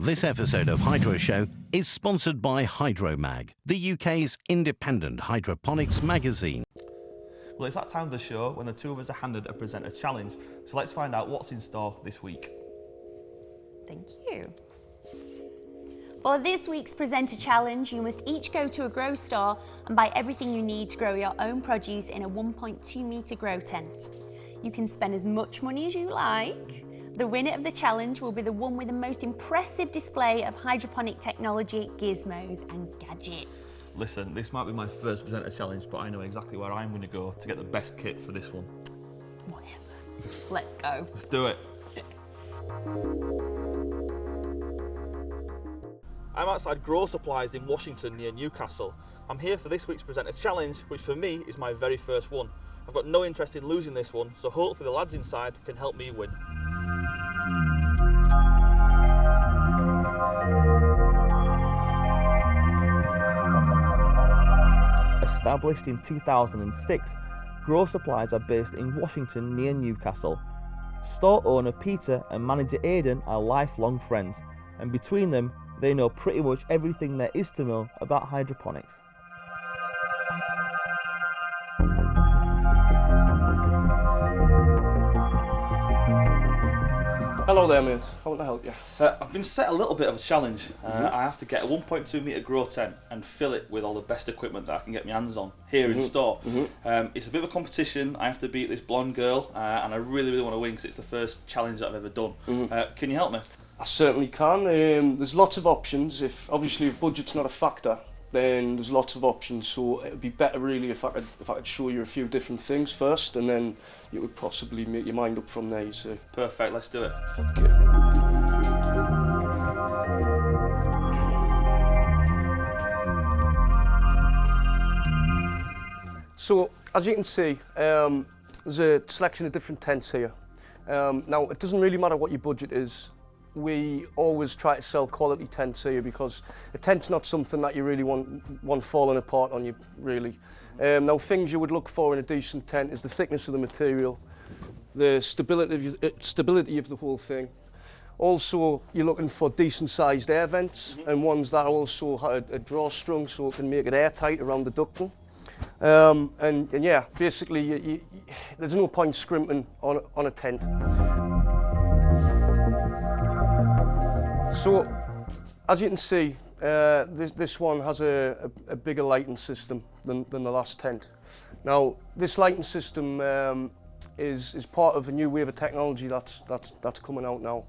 This episode of Hydroshow is sponsored by Hydromag, the UK's independent hydroponics magazine. Well, it's that time of the show when the two of us are handed a presenter challenge, so let's find out what's in store this week. Thank you. For this week's presenter challenge, you must each go to a grow store and buy everything you need to grow your own produce in a 1.2 metre grow tent. You can spend as much money as you like. The winner of the challenge will be the one with the most impressive display of hydroponic technology, gizmos and gadgets. Listen, this might be my first presenter challenge, but I know exactly where I'm going to go to get the best kit for this one. Whatever. Let's go. Let's do it. I'm outside Grow Supplies in Washington near Newcastle. I'm here for this week's presenter challenge, which for me is my very first one. I've got no interest in losing this one, so hopefully the lads inside can help me win. Established in 2006, Grow Supplies are based in Washington near Newcastle. Store owner Peter and manager Aidan are lifelong friends, and between them they know pretty much everything there is to know about hydroponics. Hello there, mate. How can I help you? I've been set a little bit of a challenge. I have to get a 1.2 metre grow tent and fill it with all the best equipment that I can get my hands on here in store. It's a bit of a competition. I have to beat this blonde girl, and I really want to win because it's the first challenge that I've ever done. Can you help me? I certainly can. There's lots of options. If budget's not a factor, then there's lots of options. So it'd be better really if I could show you a few different things first, and then you would possibly make your mind up from there. You see. Perfect. Let's do it. Okay. So as you can see, there's a selection of different tents here. Now it doesn't really matter what your budget is. We always try to sell quality tents here because a tent's not something that you really want falling apart on you, really. Now, things you would look for in a decent tent is the thickness of the material, the stability of the whole thing. Also, you're looking for decent-sized air vents and ones that also have a drawstring so it can make it airtight around the ducting. And yeah, basically, there's no point scrimping on a tent. So, as you can see, this one has a bigger lighting system than the last tent. Now, this lighting system is part of a new wave of technology that's coming out now.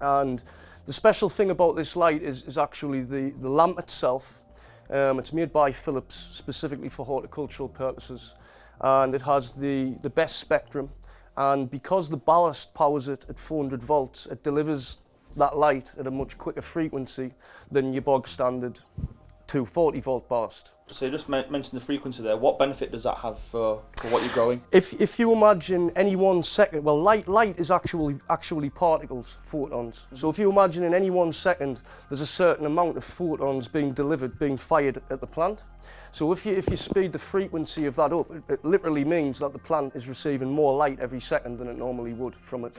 And the special thing about this light is actually the lamp itself. It's made by Philips specifically for horticultural purposes, and it has the best spectrum. And because the ballast powers it at 400 volts, it delivers that light at a much quicker frequency than your bog standard 240 volt ballast. So you just mentioned the frequency there. What benefit does that have for what you're growing? If you imagine any 1 second, well, light is actually particles, photons. So if you imagine in any 1 second, there's a certain amount of photons being fired at the plant. So if you speed the frequency of that up, it literally means that the plant is receiving more light every second than it normally would from a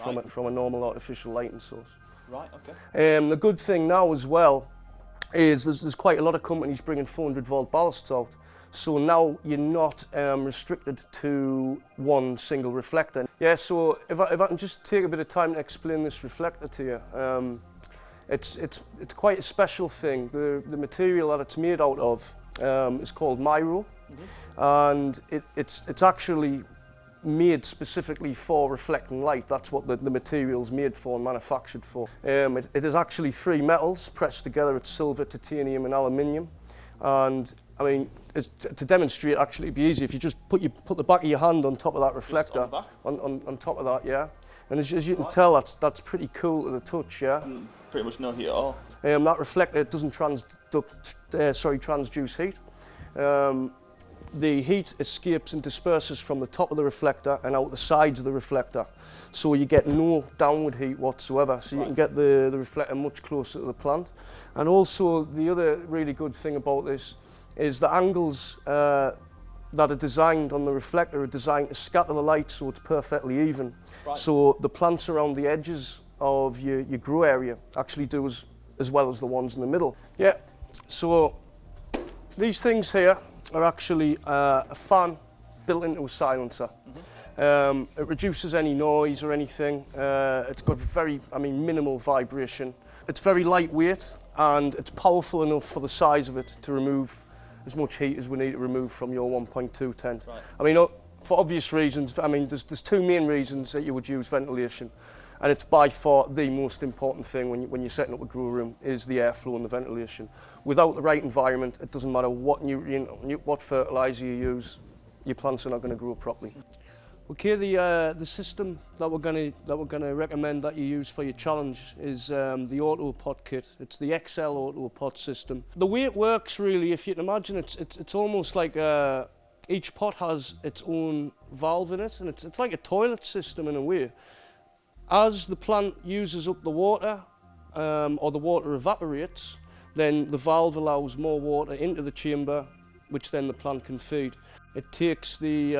normal artificial lighting source. Right, okay. The good thing now as well is there's quite a lot of companies bringing 400 volt ballasts out. So now you're not restricted to one single reflector. Yeah, so if I can just take a bit of time to explain this reflector to you. It's quite a special thing. The material that it's made out of is called Myro, and it's actually made specifically for reflecting light. That's what the material's made for and manufactured for. It is actually 3 metals pressed together. It's silver, titanium and aluminium. And I mean, to demonstrate, actually it'd be easy if you just put the back of your hand on top of that reflector, on top of that, yeah. And as you can tell, that's pretty cool to the touch, yeah. Pretty much no heat at all. That reflector doesn't transduce heat. The heat escapes and disperses from the top of the reflector and out the sides of the reflector. So you get no downward heat whatsoever. So you can get the reflector much closer to the plant. And also the other really good thing about this is the angles that are designed on the reflector are designed to scatter the light so it's perfectly even. So the plants around the edges of your grow area actually do as well as the ones in the middle. Yeah, so these things here are actually a fan built into a silencer. It reduces any noise or anything. It's got very, minimal vibration. It's very lightweight and it's powerful enough for the size of it to remove as much heat as we need to remove from your 1.2 tent. Right. For obvious reasons, there's two main reasons that you would use ventilation, and it's by far the most important thing when you're setting up a grow room is the airflow and the ventilation. Without the right environment, it doesn't matter what nutrient, what fertilizer you use, your plants are not going to grow properly. Okay, the system that we're going to recommend that you use for your challenge is the Auto Pot kit. It's the XL Auto Pot system. The way it works, really, if you can imagine, it's almost like each pot has its own valve in it, and it's like a toilet system in a way. As the plant uses up the water, or the water evaporates, then the valve allows more water into the chamber, which then the plant can feed. It takes the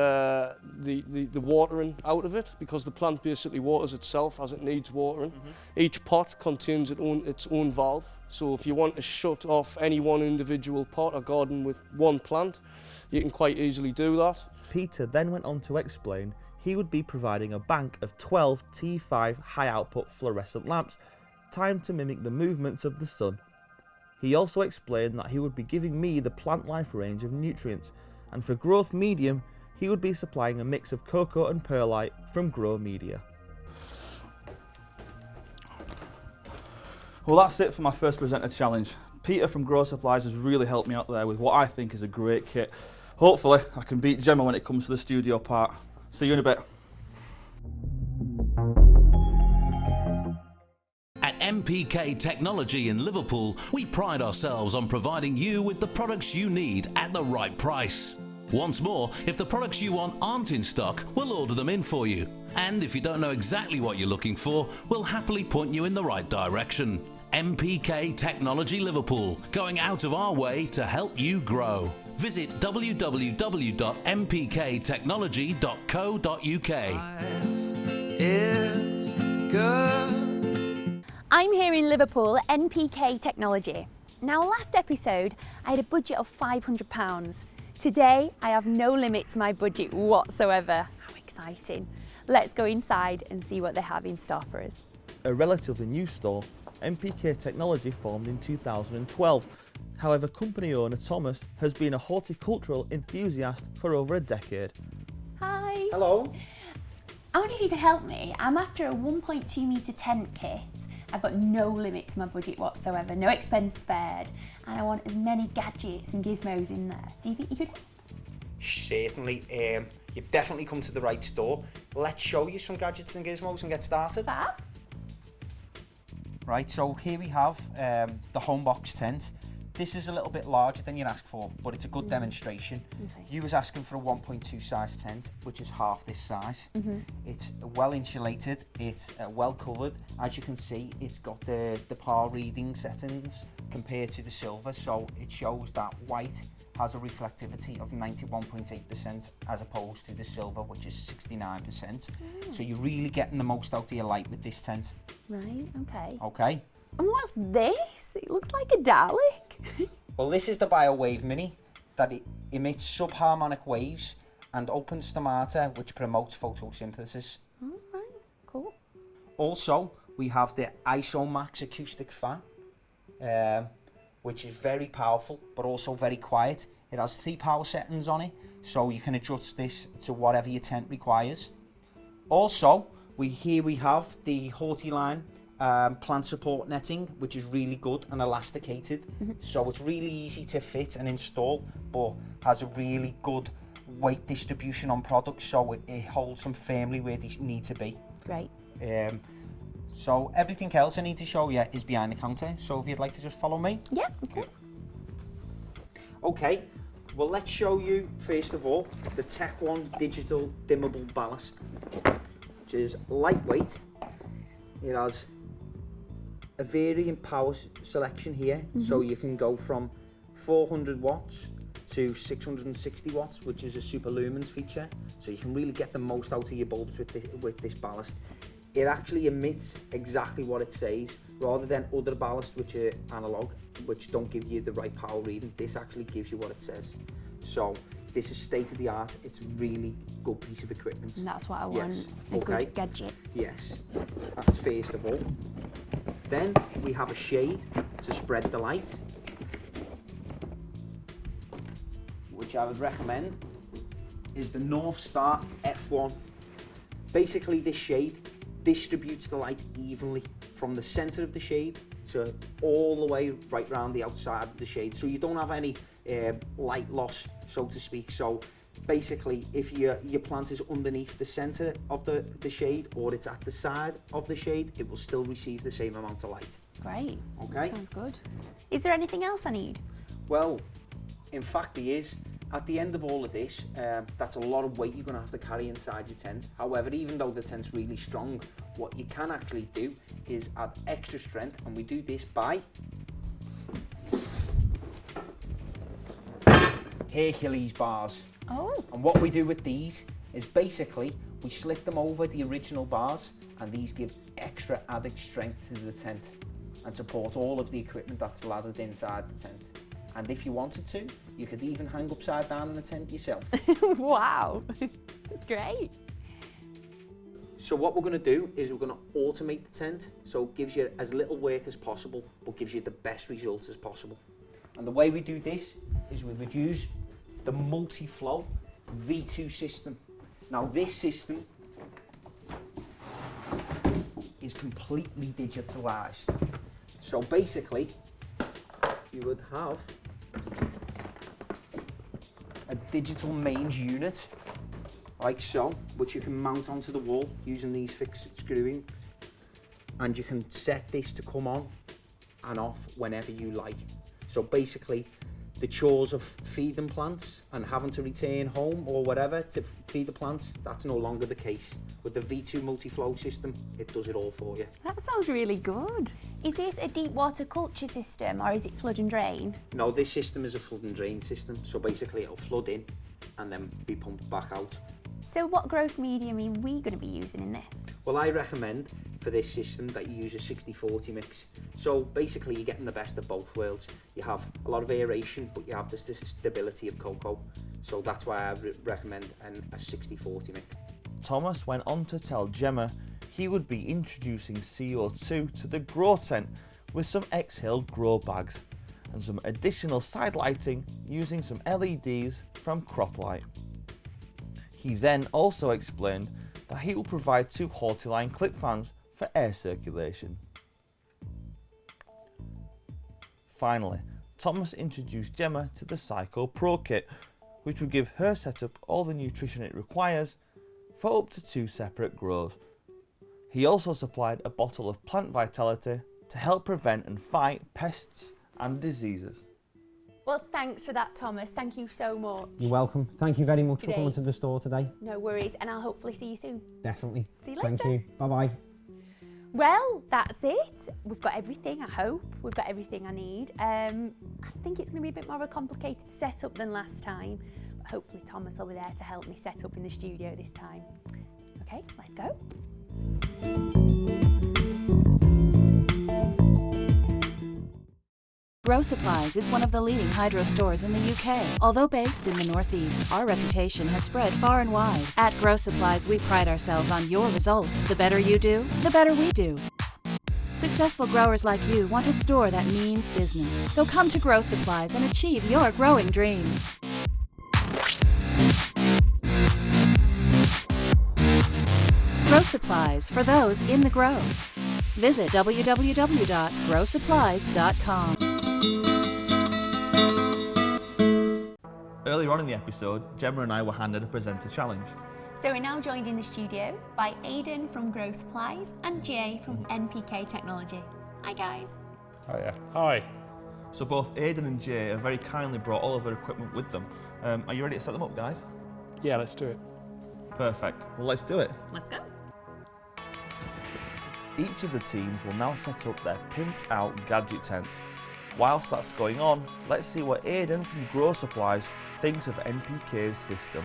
watering out of it because the plant basically waters itself as it needs watering. Each pot contains its own valve, so if you want to shut off any one individual pot or garden with one plant, you can quite easily do that. Peter then went on to explain he would be providing a bank of 12 T5 high output fluorescent lamps, timed to mimic the movements of the sun. He also explained that he would be giving me the plant life range of nutrients, and for growth medium, he would be supplying a mix of cocoa and perlite from Grow Media. Well, that's it for my first presenter challenge. Peter from Grow Supplies has really helped me out there with what I think is a great kit. Hopefully, I can beat Gemma when it comes to the studio part. See you in a bit. At NPK Technology in Liverpool, we pride ourselves on providing you with the products you need at the right price. Once more, if the products you want aren't in stock, we'll order them in for you. And if you don't know exactly what you're looking for, we'll happily point you in the right direction. NPK Technology Liverpool, going out of our way to help you grow. Visit www.mpktechnology.co.uk. Is good. I'm here in Liverpool at NPK Technology. Now, last episode I had a budget of £500. Today I have no limit to my budget whatsoever. How exciting. Let's go inside and see what they have in store for us. A relatively new store, NPK Technology formed in 2012. However, company owner Thomas has been a horticultural enthusiast for over a decade. Hi. Hello. I wonder if you could help me. I'm after a 1.2 metre tent kit. I've got no limit to my budget whatsoever, no expense spared, and I want as many gadgets and gizmos in there. Do you think you could help? Certainly. You've definitely come to the right store. Let's show you some gadgets and gizmos and get started. Fab. Right, so here we have the Homebox tent. This is a little bit larger than you'd ask for, but it's a good demonstration. Okay. You was asking for a 1.2 size tent, which is half this size. It's well insulated, it's well covered. As you can see, it's got the PAR reading settings compared to the silver, so it shows that white has a reflectivity of 91.8% as opposed to the silver, which is 69%. So you're really getting the most out of your light with this tent. Right, okay. Okay. And what's this? It looks like a Dalek. Well, this is the BioWave Mini that it emits subharmonic waves and open stomata, which promotes photosynthesis. Oh, right, cool. Also, we have the ISOMAX acoustic fan, which is very powerful, but also very quiet. It has 3 power settings on it, so you can adjust this to whatever your tent requires. Also, here we have the Hortiline plant support netting, which is really good and elasticated, so it's really easy to fit and install, but has a really good weight distribution on products, so it holds them firmly where they need to be. Great. So everything else I need to show you is behind the counter, so if you'd like to just follow me. Yeah, okay. Okay, well, let's show you first of all the Tech One digital dimmable ballast, which is lightweight. It has a varying power selection here, so you can go from 400 watts to 660 watts, which is a super lumens feature, so you can really get the most out of your bulbs with this ballast. It actually emits exactly what it says, rather than other ballasts which are analog, which don't give you the right power reading. This actually gives you what it says. So this is state of the art. It's a really good piece of equipment. And that's what I want, Yes. a good gadget. Yes, that's first of all. Then we have a shade to spread the light, which I would recommend is the North Star F1. Basically, this shade distributes the light evenly from the center of the shade to all the way right round the outside of the shade, so you don't have any light loss, so to speak. So basically, if your plant is underneath the center of the shade, or it's at the side of the shade, it will still receive the same amount of light. Great. Okay. Sounds good. Is there anything else I need? Well, in fact, there is. At the end of all of this, that's a lot of weight you're going to have to carry inside your tent. However, even though the tent's really strong, what you can actually do is add extra strength, and we do this by Hercules bars. Oh. And what we do with these is basically we slip them over the original bars, and these give extra added strength to the tent and support all of the equipment that's laddered inside the tent. And if you wanted to, you could even hang upside down in the tent yourself. Wow, that's great. So what we're going to do is we're going to automate the tent, so it gives you as little work as possible, but gives you the best results as possible. And the way we do this is we would use the multi-flow V2 system. Now this system is completely digitalized. So basically, you would have a digital mains unit, like so, which you can mount onto the wall using these fixed screwing, and you can set this to come on and off whenever you like. So basically, the chores of feeding plants and having to return home or whatever to feed the plants, that's no longer the case. With the V2 multi-flow system, it does it all for you. That sounds really good. Is this a deep water culture system, or is it flood and drain? No, this system is a flood and drain system. So basically it'll flood in and then be pumped back out. So what growth medium are we going to be using in this? Well, I recommend for this system that you use a 60-40 mix. So basically you're getting the best of both worlds. You have a lot of aeration, but you have the stability of cocoa. So that's why I recommend a 60-40 mix. Thomas went on to tell Gemma he would be introducing CO2 to the grow tent with some exhaled grow bags and some additional side lighting using some LEDs from Croplight. He then also explained that he will provide 2 Hortiline clip fans for air circulation. Finally, Thomas introduced Gemma to the Psycho Pro kit, which will give her setup all the nutrition it requires for up to 2 separate grows. He also supplied a bottle of Plant Vitality to help prevent and fight pests and diseases. Well, thanks for that, Thomas. Thank you so much. You're welcome. Thank you very much for Great. coming to the store today. No worries, and I'll hopefully see you soon. Definitely. See you later. Thank you. Bye-bye. Well, that's it. We've got everything, I hope. We've got everything I need. I think it's going to be a bit more of a complicated setup than last time. But hopefully Thomas will be there to help me set up in the studio this time. Okay, let's go. Grow Supplies is one of the leading hydro stores in the UK. Although based in the Northeast, our reputation has spread far and wide. At Grow Supplies, we pride ourselves on your results. The better you do, the better we do. Successful growers like you want a store that means business. So come to Grow Supplies and achieve your growing dreams. Grow Supplies for those in the grow. Visit www.growsupplies.com. Earlier on in the episode, Gemma and I were handed a presenter challenge. So we're now joined in the studio by Aidan from Grow Supplies and Jay from NPK Technology. Hi guys. Hiya. Hi. So both Aidan and Jay have very kindly brought all of their equipment with them. Are you ready to set them up, guys? Yeah, let's do it. Perfect. Well, let's do it. Let's go. Each of the teams will now set up their pimped out gadget tent. Whilst that's going on, let's see what Aidan from Grow Supplies thinks of NPK's system.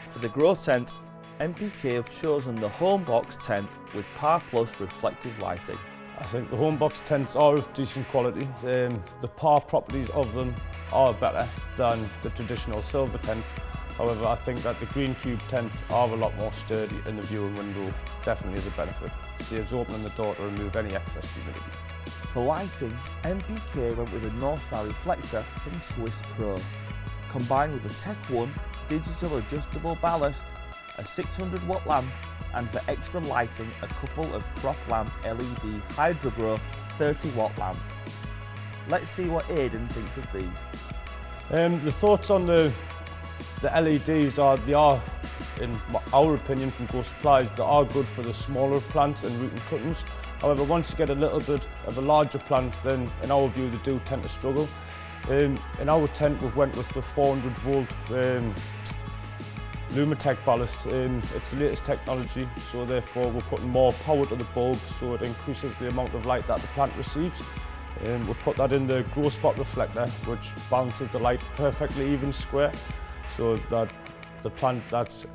For the Grow tent, NPK have chosen the Homebox tent with Par Plus reflective lighting, I think the home box tents are of decent quality. The power properties of them are better than the traditional silver tents. However, I think that the green cube tents are a lot more sturdy, and the viewing window definitely is a benefit. It saves opening the door to remove any excess humidity. For lighting, NPK went with a North Star reflector from Swiss Pro, combined with a Tech 1 digital adjustable ballast, a 600 watt lamp, and for extra lighting a couple of crop lamp LED Hydroshow 30 watt lamps. Let's see what Aidan thinks of these. The thoughts on the LEDs are, they are, in our opinion from Grow Supplies, they are good for the smaller plants and root and cuttings. However, once you get a little bit of a larger plant, then in our view they do tend to struggle. In our tent we've went with the 400 volt Lumitech ballast. It's the latest technology, so therefore we're putting more power to the bulb, so it increases the amount of light that the plant receives. We've put that in the grow spot reflector, which balances the light perfectly even square, so that the plant that's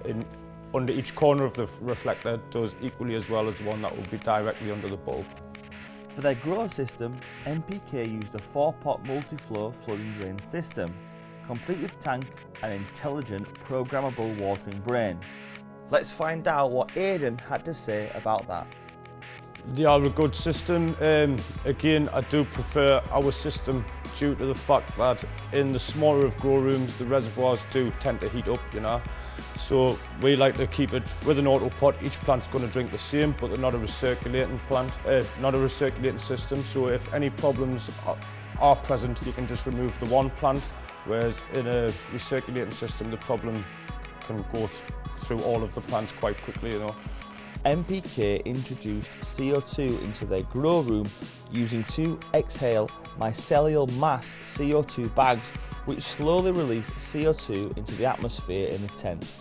under each corner of the reflector does equally as well as the one that will be directly under the bulb. For their grow system, NPK used a 4-pot multi-flow flooding drain system, complete with tank and intelligent programmable watering brain. Let's find out what Aidan had to say about that. They are a good system. Again, I do prefer our system due to the fact that in the smaller of grow rooms, the reservoirs do tend to heat up, you know. So we like to keep it with an auto pot. Each plant's going to drink the same, but they're not a recirculating plant, not a recirculating system. So if any problems are present, you can just remove the one plant. Whereas in a recirculating system, the problem can go through all of the plants quite quickly, you know. NPK introduced CO2 into their grow room using 2 exhale mycelial mass CO2 bags, which slowly release CO2 into the atmosphere in the tent.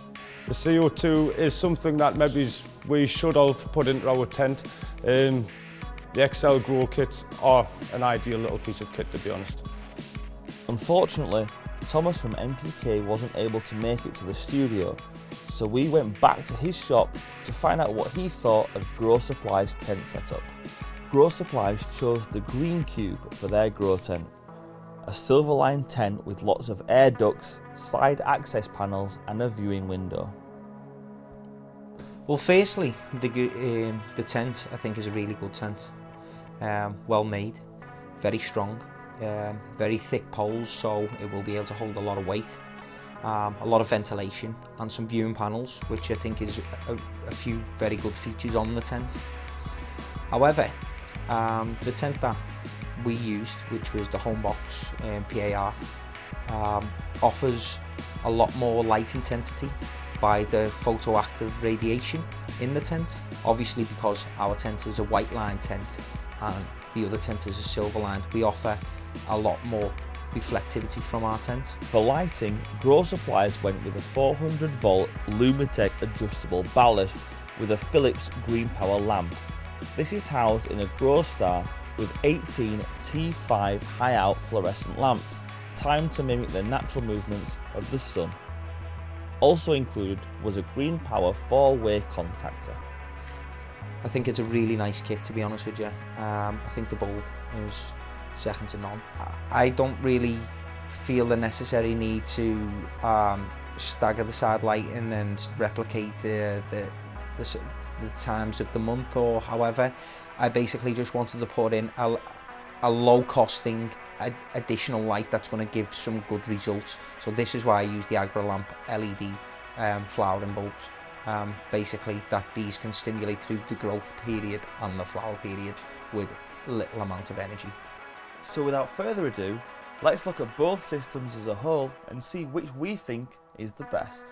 The CO2 is something that maybe we should have put into our tent. The XL grow kits are an ideal little piece of kit, to be honest. Unfortunately, Thomas from NPK wasn't able to make it to the studio, so we went back to his shop to find out what he thought of Grow Supplies tent setup. Grow Supplies chose the green cube for their grow tent, a silver lined tent with lots of air ducts, side access panels and a viewing window. Well, firstly, the tent I think is a really good tent, well made, very strong. Very thick poles, so it will be able to hold a lot of weight, a lot of ventilation and some viewing panels, which I think is a few very good features on the tent. However, the tent that we used, which was the Homebox PAR, offers a lot more light intensity by the photoactive radiation in the tent, obviously because our tent is a white line tent and the other tent is a silver lined. We offer a lot more reflectivity from our tent. For lighting, Grow Supplies went with a 400 volt Lumitech adjustable ballast with a Philips green power lamp. This is housed in a Grow Star with 18 T5 high out fluorescent lamps, timed to mimic the natural movements of the sun. Also included was a green power 4-way contactor. I think it's a really nice kit, to be honest with you. I think the bulb is second to none. I don't really feel the necessary need to stagger the side lighting and replicate the times of the month or however. I basically just wanted to put in a low costing additional light that's going to give some good results. So this is why I use the AgroLamp LED flowering bulbs. Basically that these can stimulate through the growth period and the flower period with little amount of energy. So without further ado, let's look at both systems as a whole and see which we think is the best.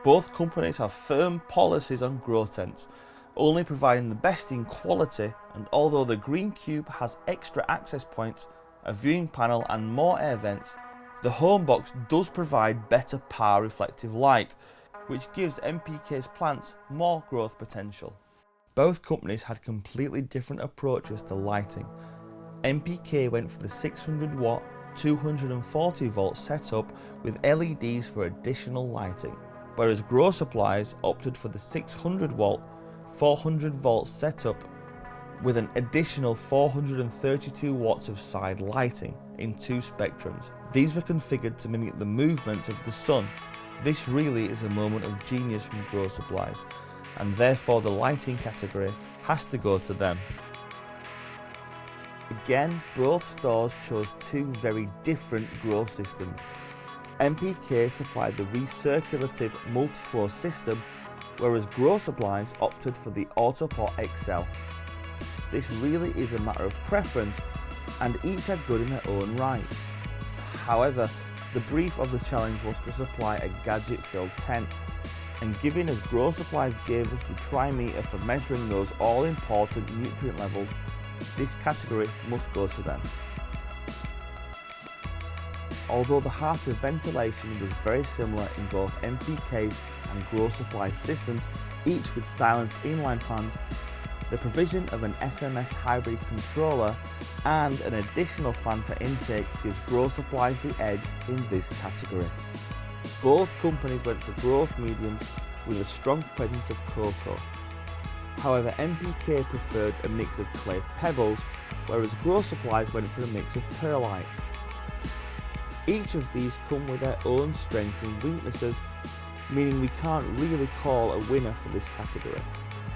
Both companies have firm policies on grow tents, only providing the best in quality, and although the Green Cube has extra access points, a viewing panel and more air vents, the Homebox does provide better power reflective light, which gives NPK's plants more growth potential. Both companies had completely different approaches to lighting. NPK went for the 600 watt 240 volt setup with LEDs for additional lighting, whereas Grow Supplies opted for the 600 watt 400 volt setup with an additional 432 watts of side lighting in 2 spectrums. These were configured to mimic the movement of the sun. This really is a moment of genius from Grow Supplies, and therefore the lighting category has to go to them. Again, both stores chose 2 very different grow systems. NPK supplied the recirculative multi-flow system, whereas Grow Supplies opted for the Autoport XL. This really is a matter of preference, and each are good in their own right. However, the brief of the challenge was to supply a gadget-filled tent, and given as Grow Supplies gave us the trimeter for measuring those all-important nutrient levels, this category must go to them. Although the heart of ventilation was very similar in both NPK's and Grow Supplies systems, each with silenced inline fans, the provision of an SMS hybrid controller and an additional fan for intake gives Grow Supplies the edge in this category. Both companies went for growth mediums with a strong presence of cocoa. However, NPK preferred a mix of clay pebbles, whereas Grow Supplies went for a mix of perlite. Each of these come with their own strengths and weaknesses, meaning we can't really call a winner for this category.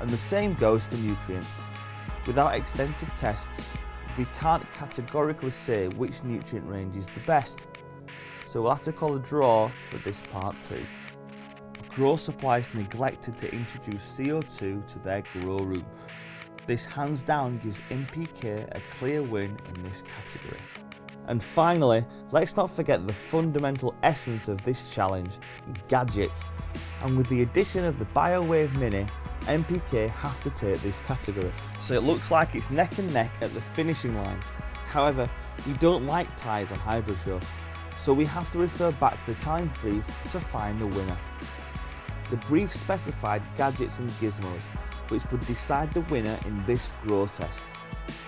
And the same goes for nutrients. Without extensive tests, we can't categorically say which nutrient range is the best. So we'll have to call a draw for this part 2. Grow Supplies neglected to introduce CO2 to their grow room. This hands down gives NPK a clear win in this category. And finally, let's not forget the fundamental essence of this challenge, gadgets. And with the addition of the BioWave Mini, NPK have to take this category. So it looks like it's neck and neck at the finishing line. However, we don't like ties on Hydroshow, so we have to refer back to the challenge brief to find the winner. The brief specified gadgets and gizmos, which would decide the winner in this grow test.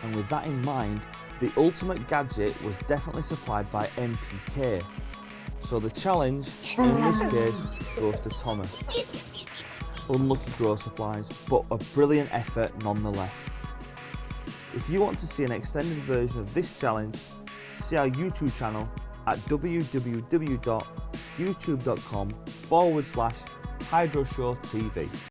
And with that in mind, the ultimate gadget was definitely supplied by NPK. So the challenge, in this case, goes to Thomas. Unlucky Grow Supplies, but a brilliant effort nonetheless. If you want to see an extended version of this challenge, see our YouTube channel at www.youtube.com/HydroshowTV.